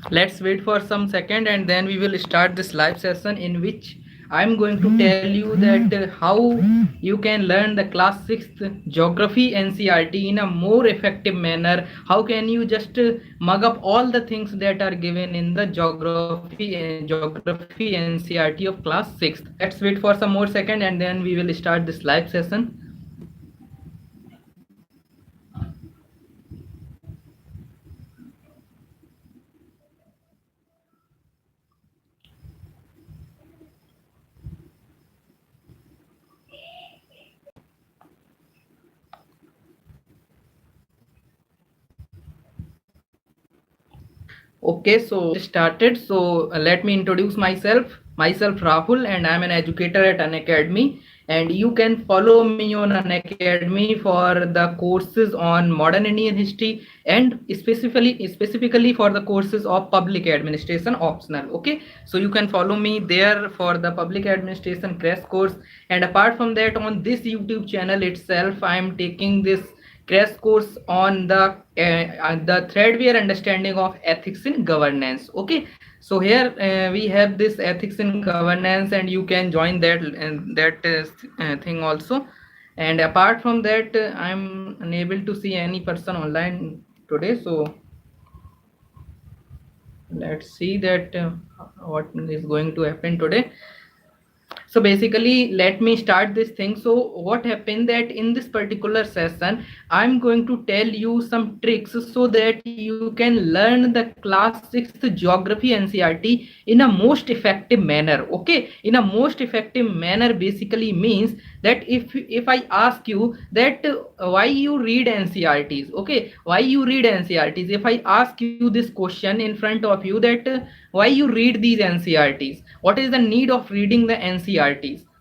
Let's wait for some second and then we will start this live session in which I'm going to tell you that how you can learn the class 6th geography NCERT in a more effective manner. How can you just mug up all the things that are given in the geography NCERT of class 6th. Let's wait for some more second and then we will start this live session. Okay, so started. So let me introduce myself. Myself Rahul, and I'm an educator at UNACADEMY. And you can follow me on UNACADEMY for the courses on modern Indian history and specifically for the courses of public administration optional. Okay, so you can follow me there for the public administration crash course. And apart from that, on this YouTube channel itself, I am taking this crash course on the threadbare understanding of ethics in governance. Okay, so here we have this ethics in governance and you can join that thing also. And apart from that, I'm unable to see any person online today, so let's see that what is going to happen today. So basically, let me start this thing. So what happened that in this particular session, I'm going to tell you some tricks so that you can learn the class 6th geography NCERT in a most effective manner. Okay, in a most effective manner basically means that if I ask you that why you read NCERTs, okay, why you read NCERTs, if I ask you this question in front of you that why you read these NCERTs, what is the need of reading the NCERTs?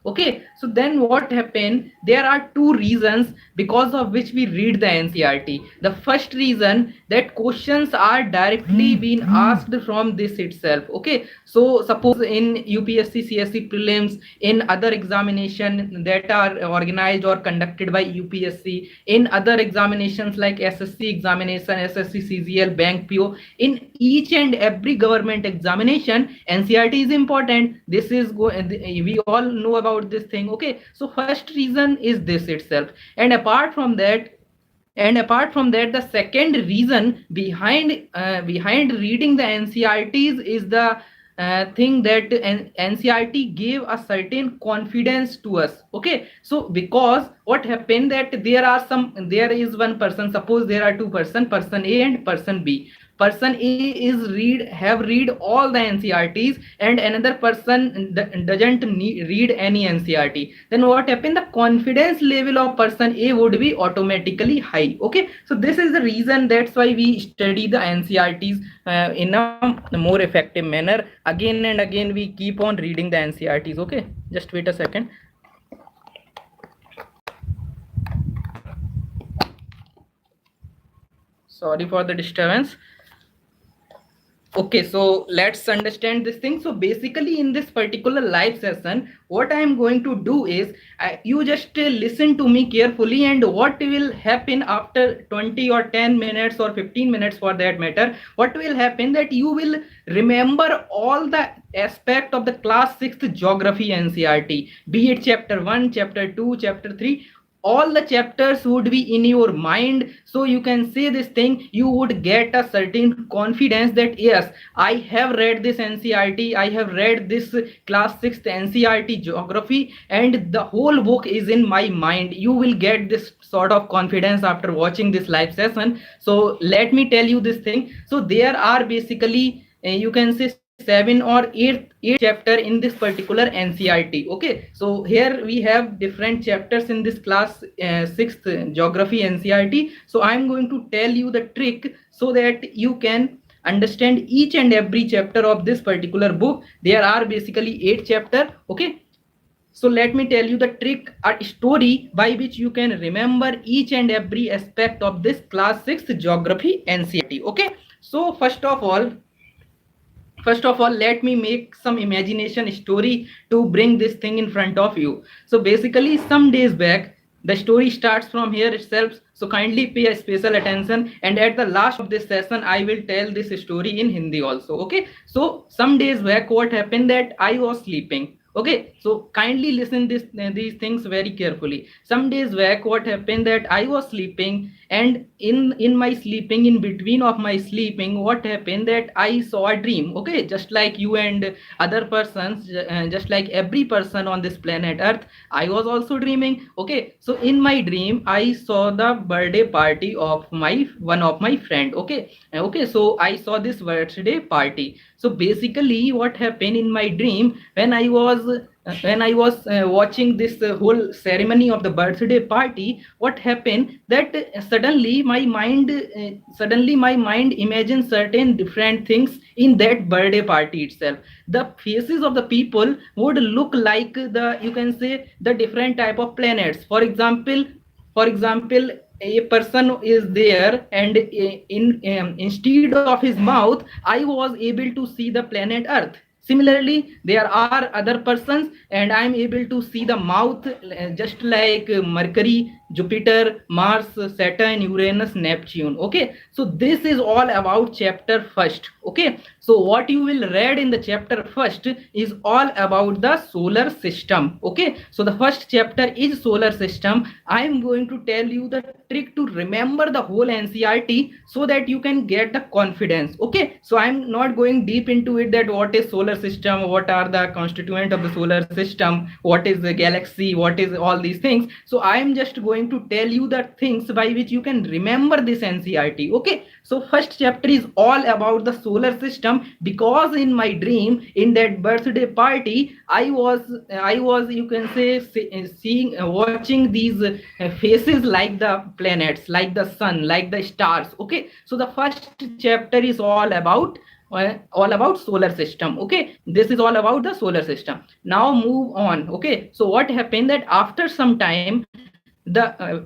Okay, so then what happened, there are two reasons because of which we read the NCERT. The first reason, that questions are directly being asked from this itself. Okay, so suppose in UPSC CSE prelims, in other examination that are organized or conducted by UPSC, in other examinations like SSC examination, SSC CGL, bank PO, in each and every government examination, NCERT is important. This is we all know about this thing. Okay, so first reason is this itself. And apart from that the second reason behind reading the NCERTs is the thing that NCERT gave a certain confidence to us. Okay, so because what happened that there is one person, suppose there are two person, person A and person B. Person A is read all the NCERTs and another person doesn't read any NCERT. Then what happened, the confidence level of person A would be automatically high. Okay, so this is the reason, that's why we study the NCERTs in a more effective manner. Again and again we keep on reading the NCERTs. Okay, just wait a second. Sorry for the disturbance. Okay, so let's understand this thing. So basically in this particular live session, what I am going to do is you just listen to me carefully, and what will happen after 20 or 10 minutes or 15 minutes for that matter, what will happen that you will remember all the aspect of the class 6th geography NCERT, be it chapter 1, chapter 2, chapter 3, all the chapters would be in your mind. So you can say this thing, you would get a certain confidence that yes, I have read this NCERT, I have read this class 6th NCERT geography, and the whole book is in my mind. You will get this sort of confidence after watching this live session. So let me tell you this thing. So there are basically you can say 7 or 8 chapter in this particular NCERT. Okay, so here we have different chapters in this class 6th geography NCERT. So I'm going to tell you the trick so that you can understand each and every chapter of this particular book. There are basically 8 chapter. Okay, so let me tell you the trick, a story by which you can remember each and every aspect of this class 6th geography NCERT. Okay, so first of all, let me make some imagination story to bring this thing in front of you. So basically some days back, The story starts from here itself, so kindly pay a special attention. And at the last of this session, I will tell this story in Hindi also. Okay. So some days back, what happened that I was sleeping. Okay, so kindly listen these things very carefully. Some days back, what happened that I was sleeping, and in my sleeping, in between of my sleeping, what happened that I saw a dream. Okay, just like you and other persons, just like every person on this planet Earth, I was also dreaming. Okay, so in my dream, I saw the birthday party of my one of my friend. Okay, okay, so I saw this birthday party. So basically, what happened in my dream when I was watching this whole ceremony of the birthday party, what happened that suddenly my mind imagined certain different things in that birthday party itself. The faces of the people would look like the, you can say, the different type of planets. For example, a person is there, and instead of his mouth, I was able to see the planet Earth. Similarly, there are other persons, and I am able to see the mouth, just like Mercury, Jupiter, Mars, Saturn, Uranus, Neptune. Okay, so this is all about chapter first. Okay, so what you will read in the chapter first is all about the solar system. Okay, so the first chapter is solar system. I am going to tell you the trick to remember the whole NCERT so that you can get the confidence. Okay, so I am not going deep into it that what is solar system, what are the constituent of the solar system, what is the galaxy, what is all these things. So I am just going to tell you the things by which you can remember this NCERT. Okay, so first chapter is all about the solar system, because in my dream, in that birthday party, I was, you can say, seeing watching these faces like the planets, like the sun, like the stars. Okay, so the first chapter is all about solar system. Okay, this is all about the solar system. Now move on. Okay, so what happened that after some time,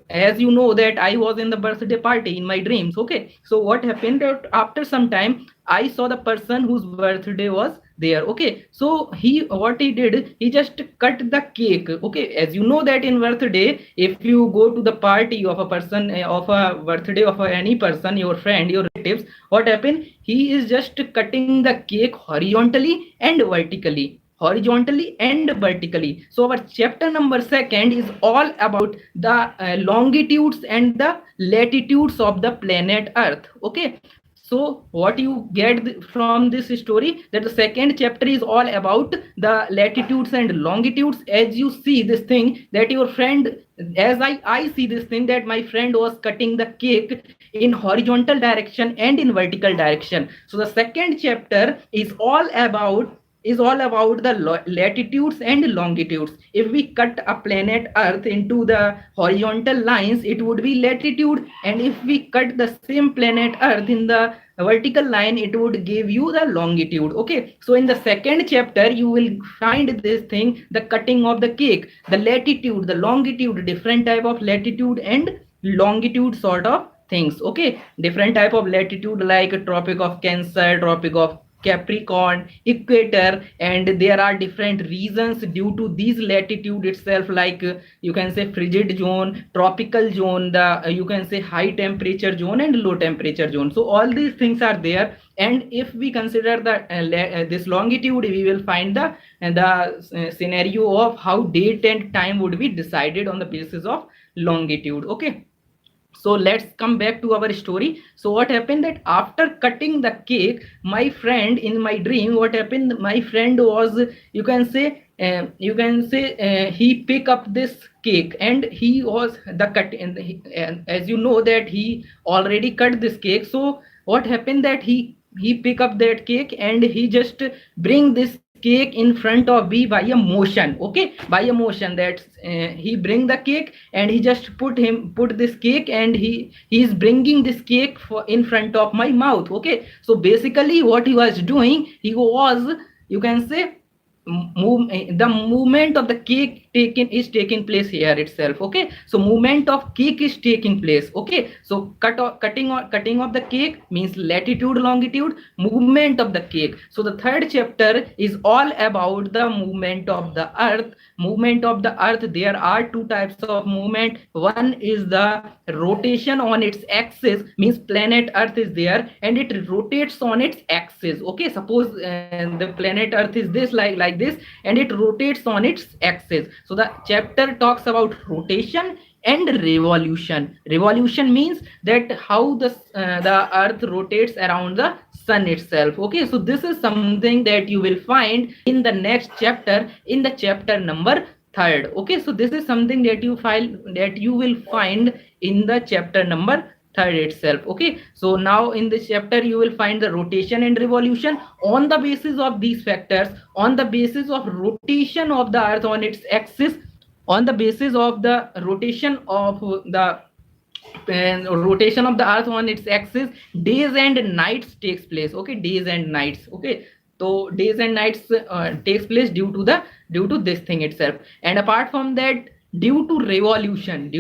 as you know that I was in the birthday party in my dreams. Okay, so what happened that after some time, I saw the person whose birthday was there. Okay, so what he did, he just cut the cake. Okay, as you know that in birthday, if you go to the party of a person, of a birthday of any person, your friend, your relatives, what happened, he is just cutting the cake horizontally and vertically. So our chapter number second is all about the longitudes and the latitudes of the planet Earth. Okay, so what you get from this story, that the second chapter is all about the latitudes and longitudes. As you see this thing that your friend, as I see this thing that my friend was cutting the cake in horizontal direction and in vertical direction. So the second chapter is all about the latitudes and longitudes. If we cut a planet Earth into the horizontal lines, it would be latitude, and if we cut the same planet Earth in the vertical line, it would give you the longitude. Okay, so in the second chapter you will find this thing, the cutting of the cake, the latitude, the longitude, different type of latitude and longitude sort of things. Okay, different type of latitude like Tropic of Cancer, Tropic of Capricorn, equator, and there are different reasons due to these latitude itself, like you can say frigid zone, tropical zone, the you can say high temperature zone and low temperature zone. So all these things are there, and if we consider this longitude, we will find the scenario of how date and time would be decided on the basis of longitude. Okay, so let's come back to our story. So what happened that after cutting the cake, my friend, in my dream, what happened, my friend was, he pick up this cake, and he was the cut, and as you know that he already cut this cake. So what happened that he pick up that cake, and he just bring this cake in front of me by a motion. Okay, by a motion, that he bring the cake, and he just put this cake, and he is bringing this cake for in front of my mouth. Okay, so basically what he was doing, he was, you can say, the movement of the cake taking place here itself. Okay, so movement of cake is taking place. Okay, so cutting of the cake means latitude, longitude, movement of the cake. So the third chapter is all about the movement of the earth. Movement of the earth, there are two types of movement. One is the rotation on its axis, means planet earth is there and it rotates on its axis. Okay, suppose the planet earth is this, like this, and it rotates on its axis. So the chapter talks about rotation and revolution. Revolution means that how the earth rotates around the sun itself. Okay, so this is something that you will find in the next chapter, in the chapter number third. Okay, so this is something that you will find in the chapter number third itself. Okay, so now in this chapter you will find the rotation and revolution. On the basis of these factors, on the basis of rotation of the earth on its axis, on the basis of the rotation of the rotation of the earth on its axis, days and nights takes place. Okay, days and nights. Okay, so days and nights takes place due to this thing itself. And apart from that, due to revolution,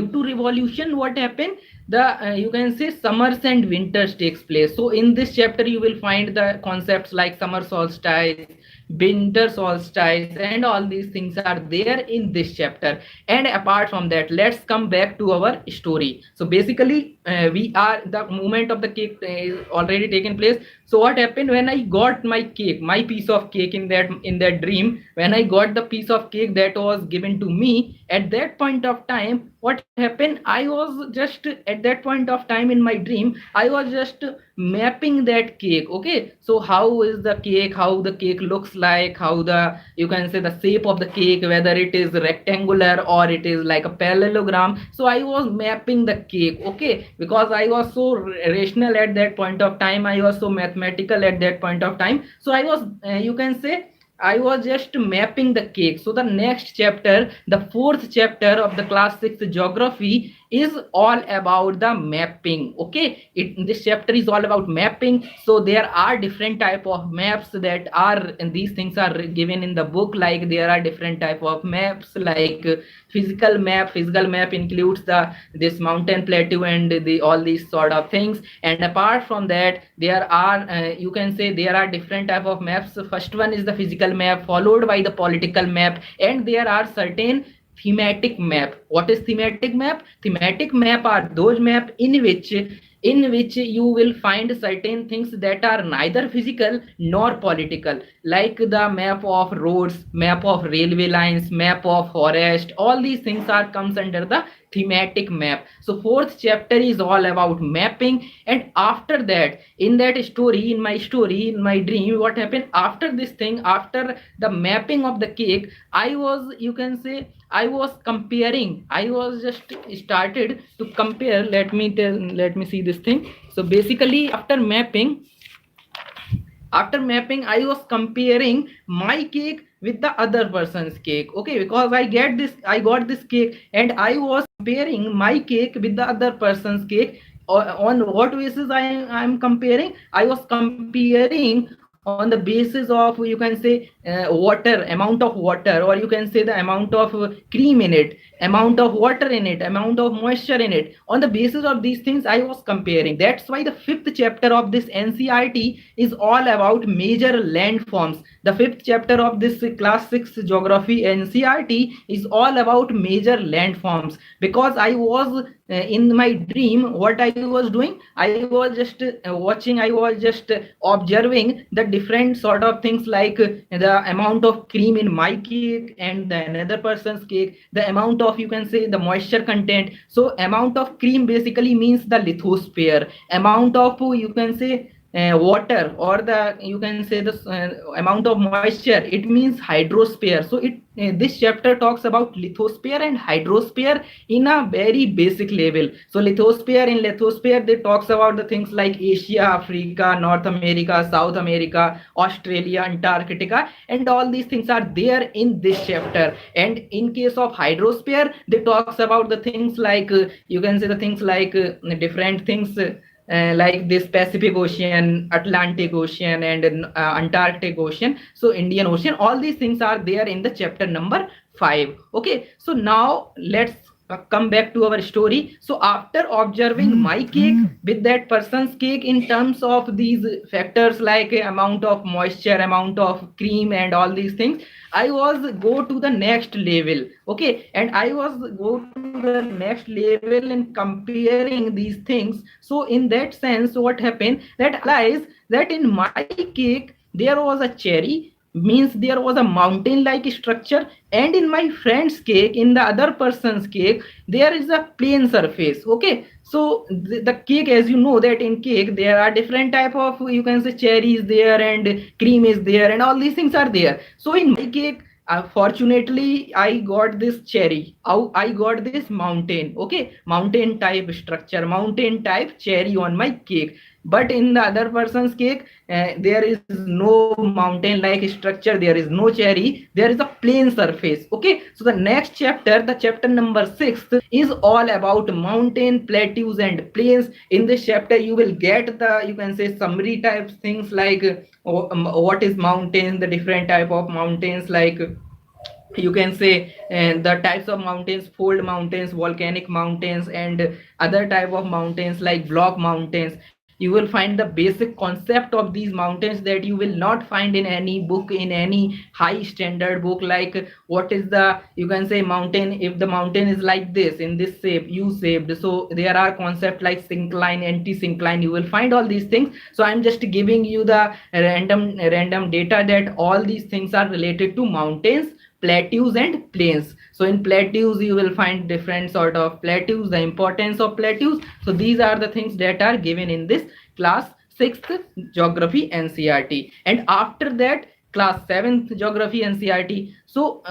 what happened, the you can say summers and winters takes place. So in this chapter you will find the concepts like summer solstice, winter solstice, and all these things are there in this chapter. And apart from that, let's come back to our story. So basically we are, the movement of the cake is already taken place. So what happened, when I got my cake, my piece of cake in that dream, when I got the piece of cake that was given to me, at that point of time, what happened, I was just at that point of time in my dream, I was just mapping that cake. Okay, so how is the cake, how the cake looks like, how the, you can say, the shape of the cake, whether it is rectangular or it is like a parallelogram. So I was mapping the cake. Okay, because I was so rational at that point of time, I was so mathematical at that point of time. So I was you can say I was just mapping the cake. So the next chapter, the fourth chapter of the class 6 geography, is all about the mapping. Okay, this chapter is all about mapping. So there are different type of maps that are, and these things are given in the book. Like there are different type of maps, like physical map includes this mountain plateau and the all these sort of things. And apart from that, there are you can say there are different type of maps. First one is the physical map, followed by the political map, and there are certain thematic map. What is thematic map? Thematic map are those map in which you will find certain things that are neither physical nor political, like the map of roads, map of railway lines, map of forest. All these things are comes under the thematic map. So fourth chapter is all about mapping. And after that, in that story, in my dream, what happened after this thing, after the mapping of the cake, I was, you can say, I was comparing, I was just started to compare. Let me see this thing. So basically after mapping, I was comparing my cake with the other person's cake. Okay, because I got this cake and I was comparing my cake with the other person's cake. On what basis I'm comparing? I was comparing on the basis of, you can say, water, amount of water, or you can say the amount of cream in it, amount of water in it, amount of moisture in it. On the basis of these things I was comparing. That's why the fifth chapter of this NCERT is all about major landforms. The fifth chapter of this class 6 geography NCERT is all about major landforms. Because I was in my dream, what I was doing, I was just watching, I was just observing the different sort of things, like the amount of cream in my cake and the another person's cake, the amount of, you can say, the moisture content. So amount of cream basically means the lithosphere, amount of, you can say, water, or the, you can say, the amount of moisture, it means hydrosphere. So this chapter talks about lithosphere and hydrosphere in a very basic level. So lithosphere they talks about the things like Asia, Africa, North America, South America, Australia, Antarctica, and all these things are there in this chapter. And in case of hydrosphere, they talks about the things like you can say the things like different things like this Pacific Ocean, Atlantic Ocean, and Antarctic Ocean, so Indian Ocean. All these things are there in the chapter number 5. Okay, so now let's come back to our story. So after observing my cake with that person's cake in terms of these factors like amount of moisture, amount of cream, and all these things, I was go to the next level. Okay, and I was go to the next level in comparing these things. So in that sense, what happened, that I realized that in my cake there was a cherry, means there was a mountain like structure, and in my friend's cake, in the other person's cake, there is a plain surface. Okay, so the cake, as you know that in cake there are different type of, you can say, cherries there and cream is there and all these things are there. So in my cake, fortunately I got this cherry, I got this mountain. Okay, mountain type structure, mountain type cherry on my cake. But in the other person's cake, there is no mountain like structure, there is no cherry, there is a plain surface. Okay, so the next chapter, the chapter number 6, is all about mountain, plateaus and plains. In this chapter you will get the, you can say, summary types things like what is mountain, the different type of mountains, like you can say, and the types of mountains, fold mountains, volcanic mountains, and other type of mountains like block mountains. You will find the basic concept of these mountains that you will not find in any book, in any high standard book, like what is the, you can say, mountain, if the mountain is like this, in this shape, u shaped. So there are concepts like syncline, anti-syncline, you will find all these things. So I'm just giving you the random data that all these things are related to mountains, plateaus and plains. So in plateaus you will find different sort of plateaus, the importance of plateaus. So these are the things that are given in this class 6th geography NCERT. And after that, class 7th geography NCERT. So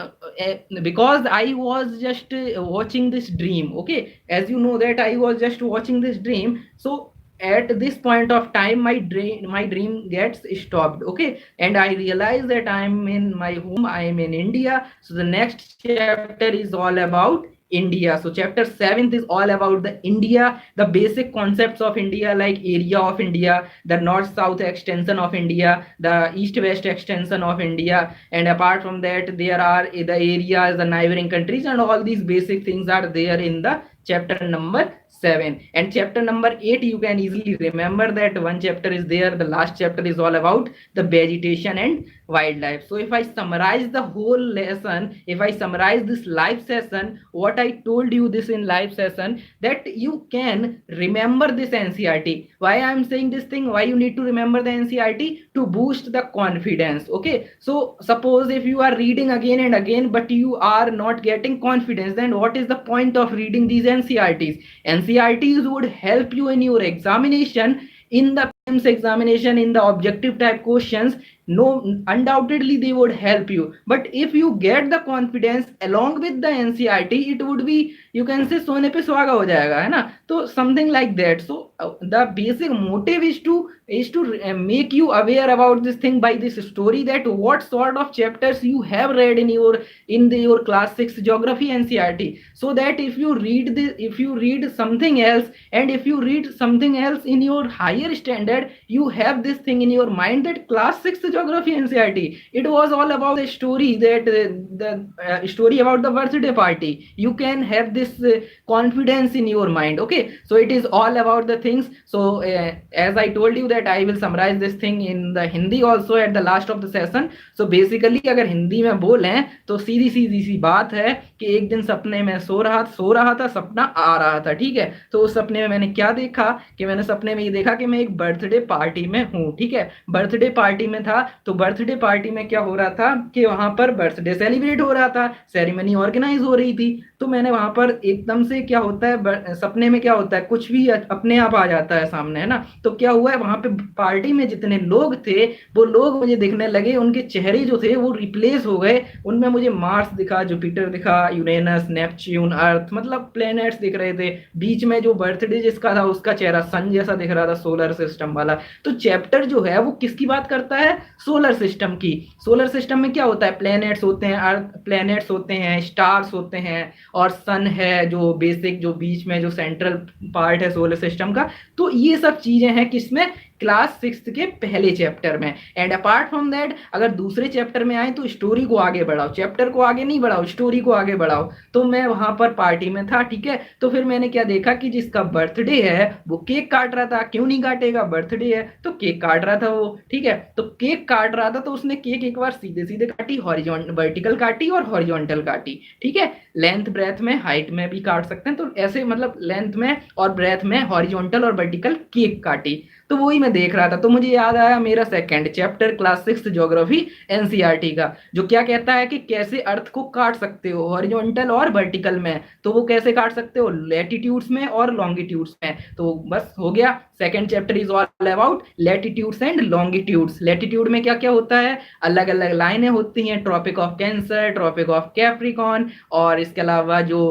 because I was just watching this dream. Okay, as you know that I was just watching this dream. So at this point of time my dream gets stopped. Okay, and I realize that I'm in my home, I am in India. So the next chapter is all about India. So chapter 7th is all about the India, the basic concepts of India, like area of India, the north south extension of India, the east west extension of India, and apart from that there are the areas, the neighboring countries, and all these basic things are there in the chapter number 7. And chapter number 8, you can easily remember that one chapter is there, the last chapter is all about the vegetation and wildlife. So if I summarize the whole lesson, if I summarize this live session, what I told you this in live session, that you can remember this NCERT. Why I am saying this thing, why you need to remember the NCERT? To boost the confidence. Okay, so suppose if you are reading again and again but you are not getting confidence, then what is the point of reading these NCERTs? NCERTs would help you in your examination, in the prelims examination, in the objective type questions. No, undoubtedly they would help you. But if you get the confidence along with the NCERT, it would be, you can say, सोने पे सुहागा हो जाएगा, है ना? तो something like that. So the basic motive is to make you aware about this thing by this story, that what sort of chapters you have read in your class 6 geography NCERT, so that if you read this, if you read something else, and if you read something else in your higher standard, you have this thing in your mind that class 6 geography NCERT, it was all about the story, that the story about the birthday party. You can have this confidence in your mind. Okay, so it is all about the things. So as I told you that I will summarize this thing in the Hindi also at the last of the session. So basically अगर हिंदी में बोलें तो सीधी सी बात है कि एक दिन सपने में सो रहा था, सपना आ रहा था। ठीक है, तो उस सपने में मैंने क्या देखा, कि मैंने सपने में ये देखा कि मैं एक बर्थडे पार्टी में हूँ। ठीक है, बर्थडे पार्टी में था। तो बर्थडे पार्टी में क्या हो रहा था कि वहां पर बर्थडे सेलिब्रेट हो रहा था, सेरेमनी ऑर्गेनाइज हो रही थी। तो मैंने वहां पर एकदम से, क्या होता है सपने में, क्या होता है, कुछ भी अपने आप आ जाता है सामने, है ना? तो क्या हुआ है, वहां पे पार्टी में जितने लोग थे वो लोग मुझे दिखने लगे, उनके चेहरे जो थे वो रिप्लेस हो गए। उनमें मुझे मार्स दिखा, जुपिटर दिखा, यूरेनस, नेपच्यून, अर्थ, मतलब प्लैनेट्स दिख रहे थे। बीच में जो बर्थडे जिसका था उसका चेहरा सन जैसा दिख रहा था, सोलर सिस्टम वाला। तो चैप्टर जो है वो किसकी बात करता है? सोलर सिस्टम की। सोलर सिस्टम में क्या होता है? प्लैनेट्स होते हैं, अर्थ प्लैनेट्स होते हैं, स्टार्स होते हैं, और सन है जो बेसिक, जो बीच में जो सेंट्रल पार्ट है सोलर सिस्टम का। तो ये सब चीजें हैं किसमें? क्लास 6 के पहले चैप्टर में। एंड अपार्ट फ्रॉम दैट अगर दूसरे चैप्टर में आए तो स्टोरी को आगे बढ़ाओ, चैप्टर को आगे नहीं बढ़ाओ, स्टोरी को आगे बढ़ाओ। तो मैं वहां पर पार्टी में था, ठीक है, तो फिर मैंने क्या देखा कि जिसका बर्थडे है वो केक काट रहा था, क्यों नहीं काटेगा, बर्थडे है तो केक काट रहा था वो, ठीक है, तो केक काट रहा था तो उसने केक एक बार सीधे सीधे काटी, हॉरिजॉन्टल वर्टिकल काटी और हॉरिजॉन्टल काटी, ठीक है, लेंथ ब्रेथ में हाइट में भी काट सकते हैं, तो ऐसे मतलब लेंथ में और ब्रेथ में हॉरिजॉन्टल और वर्टिकल केक काटी। तो वही मैं देख रहा था, तो मुझे याद आया मेरा second chapter class 6 geography NCERT का, जो क्या कहता है कि कैसे अर्थ को काट सकते हो हॉरिजॉन्टल और वर्टिकल में। तो वो कैसे काट सकते हो, लैटिट्यूड्स में और लॉन्गिट्यूड्स में। तो बस हो गया, second chapter is all about latitudes and longitudes. Latitude में क्या क्या होता है, अलग अलग लाइनें होती हैं, tropic of cancer, tropic of capricorn, और इसके अलावा जो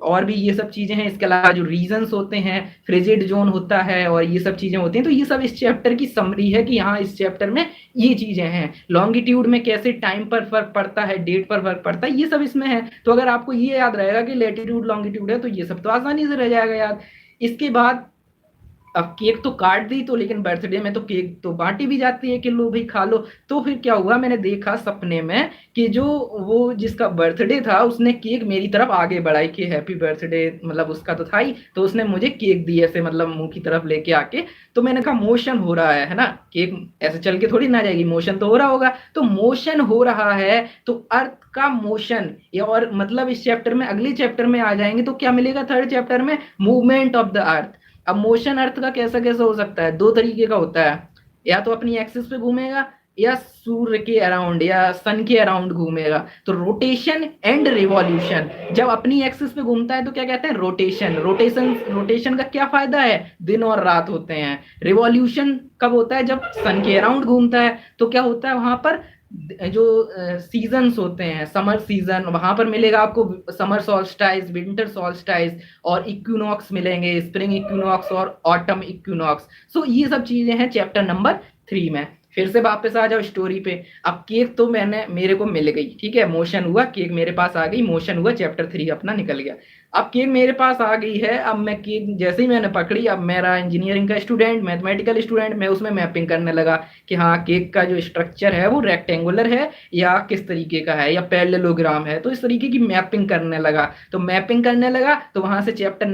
और भी ये सब चीजें हैं, इसके अलावा जो रीजन्स होते हैं, फ्रिजिड जोन होता है, और ये सब चीजें होती हैं। तो ये सब इस चैप्टर की समरी है कि हाँ इस चैप्टर में ये चीजें हैं। लॉन्गिट्यूड में कैसे टाइम पर फर्क पड़ता है, डेट पर फर्क पड़ता है, ये सब इसमें है। तो अगर आपको ये याद रहेगा कि लैटिट्यूड लॉन्गिट्यूड है तो ये सब तो आसानी से रह जाएगा याद। इसके बाद अब केक तो काट दी, तो लेकिन बर्थडे में तो केक तो बांटी भी जाती है कि लो भाई खा लो। तो फिर क्या हुआ, मैंने देखा सपने में कि जो वो जिसका बर्थडे था उसने केक मेरी तरफ आगे बढ़ाई कि हैप्पी बर्थडे, मतलब उसका तो था ही, तो उसने मुझे केक दी ऐसे, मतलब मुंह की तरफ लेके आके। तो मैंने कहा मोशन हो रहा है ना, केक ऐसे चल के थोड़ी ना जाएगी, मोशन तो हो रहा होगा। तो मोशन हो रहा है तो अर्थ का मोशन, और मतलब इस चैप्टर में, अगले चैप्टर में आ जाएंगे तो क्या मिलेगा थर्ड चैप्टर में, मूवमेंट ऑफ द अर्थ। अब मोशन अर्थ का कैसा कैसा हो सकता है, दो तरीके का होता है, या तो अपनी एक्सिस पे घूमेगा या सूर्य के अराउंड या सन के अराउंड घूमेगा। तो रोटेशन एंड रिवॉल्यूशन, जब अपनी एक्सिस पे घूमता है तो क्या कहते हैं, रोटेशन। रोटेशन का क्या फायदा है, दिन और रात होते हैं। रिवॉल्यूशन कब होता है, जब सन के अराउंड घूमता है। तो क्या होता है वहां पर, जो सीजन्स होते हैं, समर सीजन, वहां पर मिलेगा आपको समर सॉल्स्टाइस, विंटर सॉल्स्टाइस, और इक्विनॉक्स मिलेंगे, स्प्रिंग इक्विनॉक्स और ऑटम इक्विनॉक्स। सो ये सब चीजें हैं चैप्टर नंबर 3 में। फिर से वापस आ जाओ स्टोरी पे। अब केक तो मेरे को मिल गई, ठीक है, मोशन हुआ, केक मेरे पास आ गई, मोशन हुआ, चैप्टर 3 अपना निकल गया। अब केक मेरे पास आ गई है, अब मैं केक जैसे ही मैंने पकड़ी, अब मेरा इंजीनियरिंग का स्टूडेंट, मैथमेटिकल स्टूडेंट, मैं उसमें मैपिंग करने लगा कि हाँ केक का जो स्ट्रक्चर है वो रेक्टेंगुलर है या किस तरीके का है, या पैरेललोग्राम है। तो इस तरीके की मैपिंग करने लगा। तो मैपिंग करने लगा तो वहां से chapter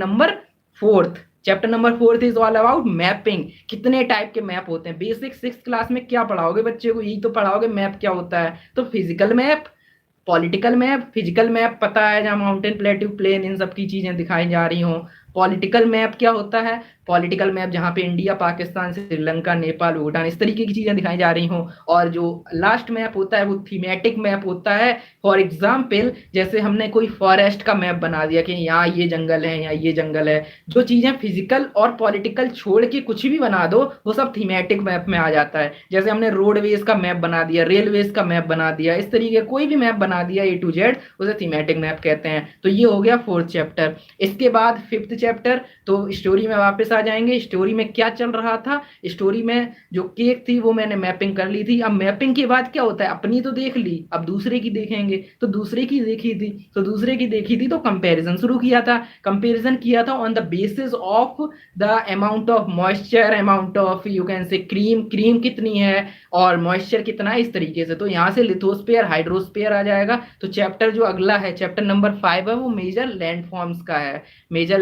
number 4 is all about mapping. कितने टाइप के मैप होते हैं, बेसिक 6th क्लास में क्या पढ़ाओगे बच्चे को, यही तो पढ़ाओगे मैप क्या होता है। तो physical map, political map, physical map पता है जहाँ माउंटेन, प्लेट्यू, प्लेन, इन सब की चीजें दिखाई जा रही हो। पॉलिटिकल मैप क्या होता है, पॉलिटिकल मैप जहाँ पे इंडिया, पाकिस्तान, श्रीलंका, नेपाल, भूटान, इस तरीके की चीजें दिखाई जा रही हो। और जो लास्ट मैप होता है वो थीमेटिक मैप होता है। फॉर एग्जाम्पल जैसे हमने कोई फॉरेस्ट का मैप बना दिया कि यहाँ ये जंगल है, यहाँ ये जंगल है। जो चीजें फिजिकल और पॉलिटिकल छोड़ के कुछ भी बना दो वो सब थीमेटिक मैप में आ जाता है। जैसे हमने रोडवेज का मैप बना दिया, रेलवेज का मैप बना दिया, इस तरीके कोई भी मैप बना दिया A to Z, उसे थीमेटिक मैप कहते हैं। तो ये हो गया 4th चैप्टर। इसके बाद 5th चैप्टर, तो स्टोरी में वापस आ जाएंगे। स्टोरी में क्या चल रहा था, स्टोरी में जो केक थी वो मैंने मैपिंग कर ली थी। अब मैपिंग के बाद क्या होता है, अपनी तो देख ली, अब दूसरे की देखेंगे। तो दूसरे की देखी थी तो कंपैरिजन शुरू किया था। कंपैरिजन किया था on the basis of the amount of moisture, amount of you can say cream कितनी है और मॉइस्चर कितना है, इस तरीके से। तो यहाँ से लिथोस्फीयर, हाइड्रोस्फीयर आ जाएगा। तो चैप्टर जो अगला है, चैप्टर नंबर 5 है, वो मेजर लैंडफॉर्म्स का है। मेजर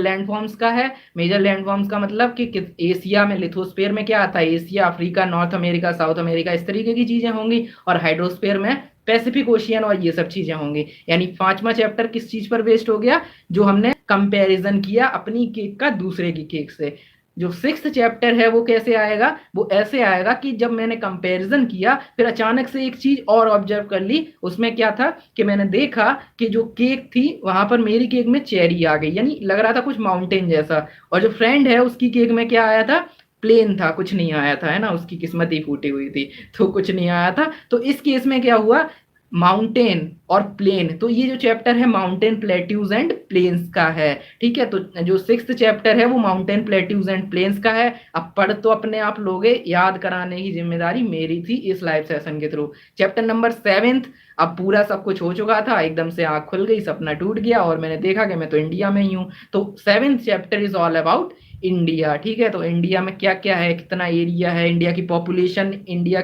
लैंडफॉर्म्स का मतलब कि एशिया में लिथोस्फीयर में क्या आता है, Asia, Africa, north America, south America, इस तरीके की चीजें होंगी। और हाइड्रोस्फीयर में पैसिफिक ओशियन और ये सब चीजें होंगी। यानी 5वां चैप्टर किस चीज पर बेस्ड हो गया, जो हमने कंपैरिजन किया अपनी केक का दूसरे की केक से। जो 6th चैप्टर है वो कैसे आएगा, वो ऐसे आएगा कि जब मैंने कंपैरिजन किया फिर अचानक से एक चीज और ऑब्जर्व कर ली। उसमें क्या था कि मैंने देखा कि जो केक थी वहां पर मेरी केक में चेरी आ गई, यानी लग रहा था कुछ माउंटेन जैसा। और जो फ्रेंड है उसकी केक में क्या आया था, प्लेन था, कुछ नहीं आया था, है ना, उसकी किस्मत ही फूटी हुई थी तो कुछ नहीं आया था। तो इस केस में क्या हुआ, माउंटेन और प्लेन। तो ये जो चैप्टर है माउंटेन, प्लेट्यूज एंड प्लेन्स का है, ठीक है। तो जो 6th चैप्टर है वो माउंटेन, प्लेट्यूज एंड प्लेन्स का है। अब पढ़ तो अपने आप लोगे, याद कराने की जिम्मेदारी मेरी थी इस लाइव सेशन के थ्रू। चैप्टर नंबर 7, अब पूरा सब कुछ हो चुका था, एकदम से आंख खुल गई, सपना टूट गया और मैंने देखा कि मैं तो इंडिया में ही हूँ। तो 7th chapter is all about India, ठीक है। तो इंडिया में क्या क्या है, कितना एरिया है, इंडिया की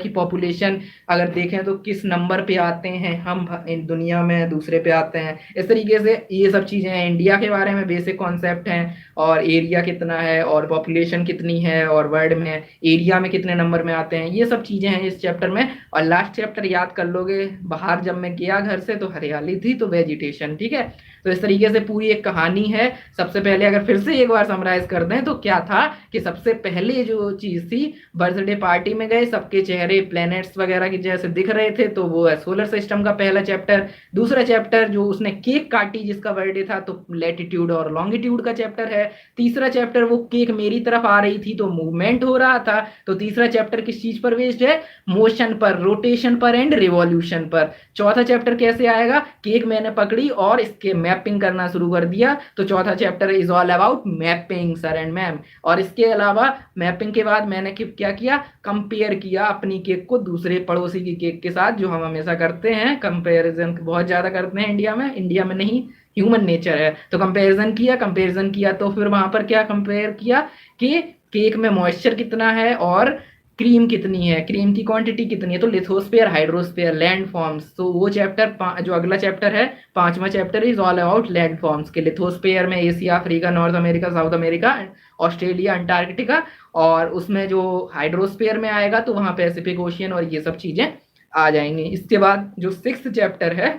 पॉपुलेशन अगर देखें तो किस नंबर पे आते हैं हम इन दुनिया में, दूसरे पे आते हैं, इस तरीके से ये सब चीजें हैं। इंडिया के बारे में बेसिक कॉन्सेप्ट हैं, और एरिया कितना है, और पॉपुलेशन कितनी है, और वर्ल्ड में एरिया में कितने नंबर में आते हैं, ये सब चीजें हैं इस चैप्टर में। और लास्ट चैप्टर याद कर लोगे, बाहर जब मैं गया घर से तो हरियाली थी तो वेजिटेशन, ठीक है। तो इस तरीके से पूरी एक कहानी है। सबसे पहले अगर फिर से एक बार समराइज कर दें तो क्या था कि सबसे पहले जो चीज थी, बर्थडे पार्टी में गए, सबके चेहरे प्लैनेट्स वगैरह की जैसे दिख रहे थे, तो वो है सोलर सिस्टम का पहला चैप्टर। दूसरा चैप्टर जो उसने केक काटी जिसका बर्थडे था, तो लैटिट्यूड और लॉन्गिट्यूड का चैप्टर है। तीसरा चैप्टर वो केक मेरी तरफ आ रही थी तो मूवमेंट हो रहा था, तो तीसरा चैप्टर किस चीज पर बेस्ड है, मोशन पर, रोटेशन पर एंड रिवॉल्यूशन पर। चौथा चैप्टर कैसे आएगा, केक मैंने पकड़ी और इसके मैपिंग करना शुरू कर दिया, तो चौथा chapter is all about mapping sir and ma'am. और इसके अलावा मैपिंग के बाद मैंने क्या किया, कंपेयर किया अपनी केक को दूसरे पड़ोसी की केक के साथ, जो हम हमेशा करते हैं, कंपेरिजन बहुत ज्यादा करते हैं इंडिया में नहीं, ह्यूमन नेचर है। तो कंपेरिजन किया तो फिर वहां पर क्या कंपेयर किया कि केक में मॉइस्चर कितना है और क्रीम कितनी है, क्रीम की क्वांटिटी कितनी है। तो लिथोस्फीयर, हाइड्रोस्फीयर, लैंड फॉर्म्स, तो वो चैप्टर जो अगला चैप्टर है, पांचवा chapter is all about land forms के। लिथोस्फीयर में Asia, Africa, north America, south America, Australia, Antarctica, और उसमें जो हाइड्रोस्फीयर में आएगा तो वहां पैसिफिक ओशियन और ये सब चीजें आ जाएंगी। इसके बाद जो सिक्स्थ चैप्टर है,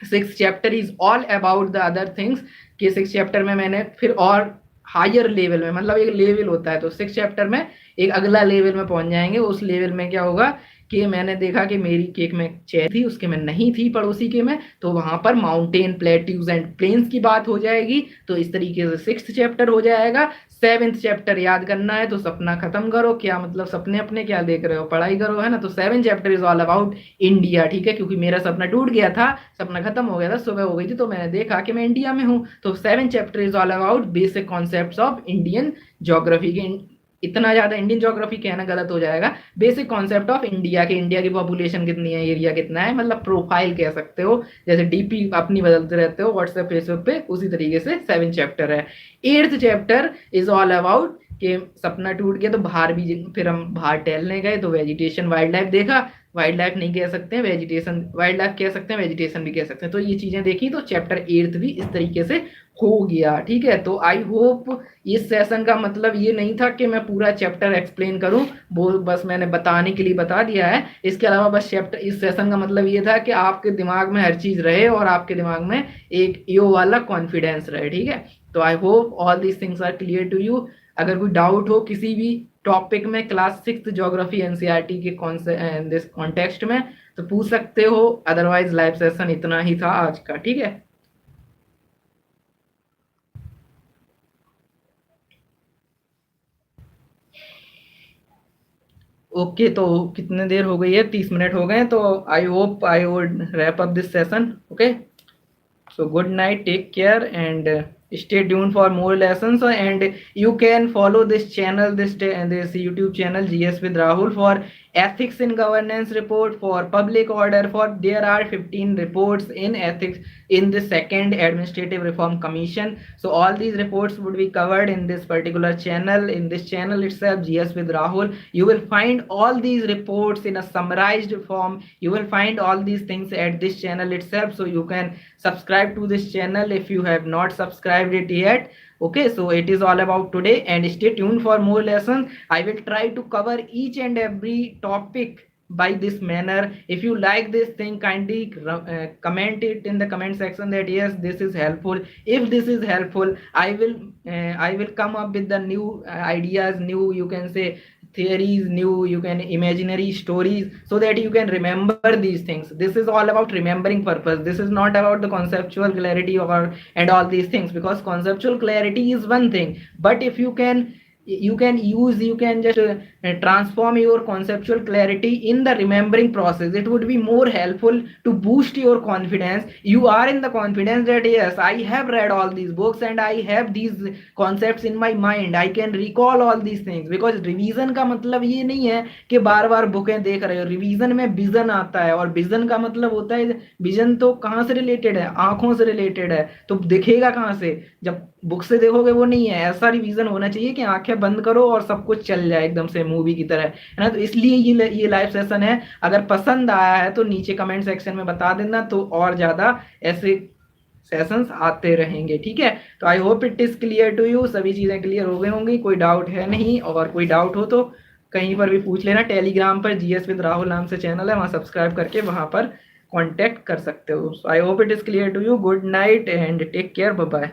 six chapter is all about the other things, कि सिक्स चैप्टर में मैंने फिर और हायर लेवल में, मतलब एक लेवल होता है, तो सिक्स चैप्टर में एक अगला लेवल में पहुंच जाएंगे। उस लेवल में क्या होगा कि मैंने देखा कि मेरी केक में चेयर थी, उसके में नहीं थी पड़ोसी के में, तो वहां पर माउंटेन, प्लेट्यूज एंड प्लेन्स की बात हो जाएगी। तो इस तरीके से सिक्स्थ चैप्टर हो जाएगा। सेवेंथ चैप्टर याद करना है तो सपना खत्म करो, क्या मतलब सपने अपने क्या देख रहे हो, पढ़ाई करो, है ना। तो seventh chapter is all about India, ठीक है, क्योंकि मेरा सपना टूट गया था, सपना खत्म हो गया था, सुबह हो गई थी, तो मैंने देखा कि मैं इंडिया में हूँ। तो seventh chapter is all about basic concepts of Indian geography के। इतना ज्यादा इंडियन ज्योग्राफी कहना गलत हो जाएगा, बेसिक कॉन्सेप्ट ऑफ इंडिया के, इंडिया की पॉपुलेशन कितनी है, एरिया कितना है, मतलब प्रोफाइल कह सकते हो, जैसे डीपी अपनी बदलते रहते हो व्हाट्सएप फेसबुक पे, उसी तरीके से सेवन चैप्टर है। Eighth chapter is all about कि सपना टूट गया तो बाहर भी, फिर हम बाहर टहलने गए तो वेजिटेशन, वाइल्ड लाइफ देखा, वाइल्ड लाइफ नहीं कह सकते हैं, वेजिटेशन, वाइल्ड लाइफ कह सकते हैं, वेजिटेशन भी कह सकते हैं, तो ये चीजें देखी। तो चैप्टर एट्थ भी इस तरीके से हो गया, ठीक है। तो आई होप इस सेशन का मतलब ये नहीं था कि मैं पूरा चैप्टर एक्सप्लेन करूं, वो बस मैंने बताने के लिए बता दिया है। इसके अलावा बस चैप्टर, इस सेशन का मतलब ये था कि आपके दिमाग में हर चीज रहे और आपके दिमाग में एक यो वाला कॉन्फिडेंस रहे, ठीक है। तो I hope all these things are clear to you. अगर कोई डाउट हो किसी भी टॉपिक में क्लास सिक्स ज्योग्राफी एनसीईआरटी के दिस कॉन्टेक्स्ट में, तो पूछ सकते हो, अदरवाइज लाइव सेशन इतना ही था आज का, ठीक है। ओके, तो कितने देर हो गई है, 30 मिनट हो गए, तो I hope I would wrap up this session. Okay, so good night, take care, and stay tuned for more lessons. And you can follow this channel, this YouTube channel, GS with Rahul, for ethics in governance report, for public order, for there are 15 reports in ethics in the second administrative reform commission. So all these reports would be covered in this particular channel, in this channel itself, GS with Rahul. You will find all these reports in a summarized form. You will find all these things at this channel itself, so you can subscribe to this channel if you have not subscribed it yet. Okay, so it is all about today, and stay tuned for more lessons. I will try to cover each and every topic by this manner. If you like this thing, kindly comment it in the comment section that yes, this is helpful. If this is helpful, I will come up with the new ideas, new, you can say, theories, new, you can, imaginary stories, so that you can remember these things. This is all about remembering purpose. This is not about the conceptual clarity or and all these things, because conceptual clarity is one thing, but if you can you can just transform your conceptual clarity in the remembering process. It would be more helpful to boost your confidence. You are in the confidence that yes, I have read all these books and I have these concepts in my mind, I can recall all these things. Because revision का मतलब ये नहीं है कि बार बार बुकें देख रहे हो, रिवीजन में विजन आता है, और विजन का मतलब होता है, विजन तो कहाँ से रिलेटेड है, आंखों से रिलेटेड है, तो दिखेगा कहाँ से, जब बुक से देखोगे वो नहीं है। ऐसा रिवीजन होना चाहिए कि आंखें बंद करो और सब कुछ चल जाए एकदम से मूवी की तरह, है ना। तो इसलिए ये लाइव सेशन है। अगर पसंद आया है तो नीचे कमेंट सेक्शन में बता देना, तो और ज्यादा ऐसे सेशंस आते रहेंगे, ठीक है। तो I hope it is clear to you, सभी चीजें क्लियर हो गई होंगी, कोई डाउट है नहीं, और कोई डाउट हो तो कहीं पर भी पूछ लेना। टेलीग्राम पर जीएस विद राहुल नाम से चैनल है, वहां सब्सक्राइब करके वहां पर कांटेक्ट कर सकते हो। I hope it is clear to you. Good night and take care, bye bye.